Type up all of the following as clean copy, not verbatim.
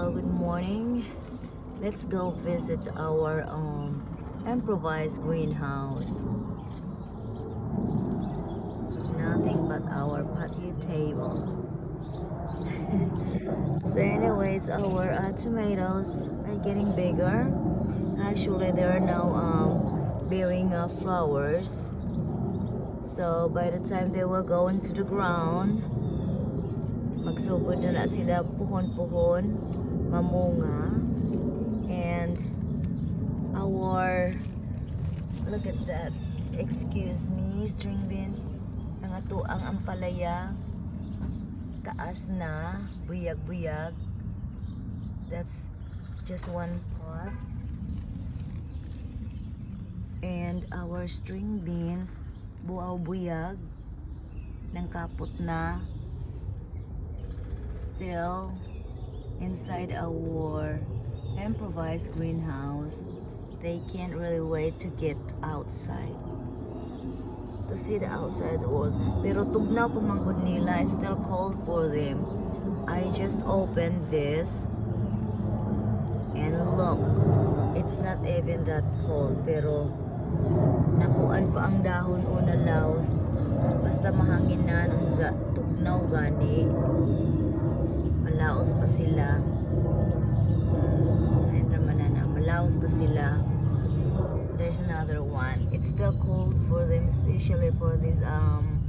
Hello, good morning. Let's go visit our improvised greenhouse. Nothing but our patio table. So anyways, our tomatoes are getting bigger. Actually, they're now bearing flowers. So by the time they will go into the ground, magsugod na sila puhon-puhon, mamunga. And our, look at that, excuse me, string beans, ang ato ang ampalaya, taas na, buyag-buyag. That's just one pot. And our string beans, buaw-buyag, ng kapot na, still inside our improvised greenhouse. They can't really wait to get outside, to see the outside world. Pero tugnaw pumanggod nila, it's still cold for them. I just opened this and look, it's not even that cold, pero nakuan pa ang dahon o na laos. Basta mahangin na nung tugnaw gani, malaos pa sila. Ayun naman na, malaos pa sila. There's another one. It's still cold for them, especially for these long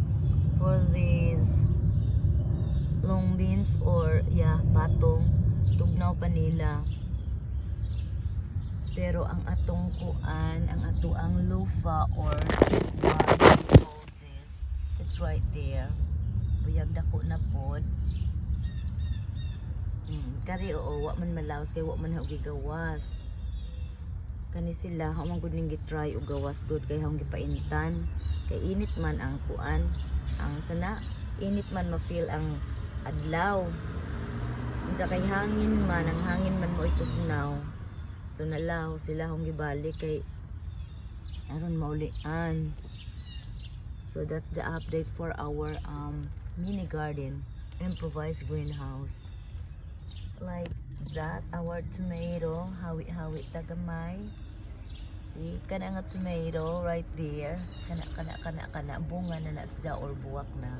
beans or patong. Tugnaw pa nila. Pero ang atong kuan, ang atuang lofa or what we call this, it's right there. Buyag dako na pod. Kari wa man malaos kay wa man gigawas. Kani sila man gud ning gitry og gawas gud kay hang gipaintan. Kay init man ang kuan, ang sana init man ma-feel ang adlaw. Unsa kay hangin man, ang hangin man mo itugnaw. So nalaw sila hang gibalik kay aron maulian. So that's the update for our mini garden, improvised greenhouse. Like that, our tomato, hawit tagamay. See, kana nga tomato right there. Kana bunga na siya or buwak na.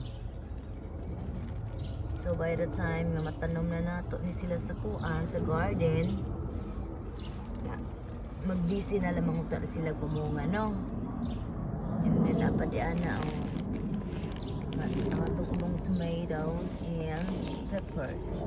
So by the time na matanom na nato ni sila sa kuan sa garden, magbisi na lamang uta na sila pumunga, no? And then napadian na ang tomatoes and peppers.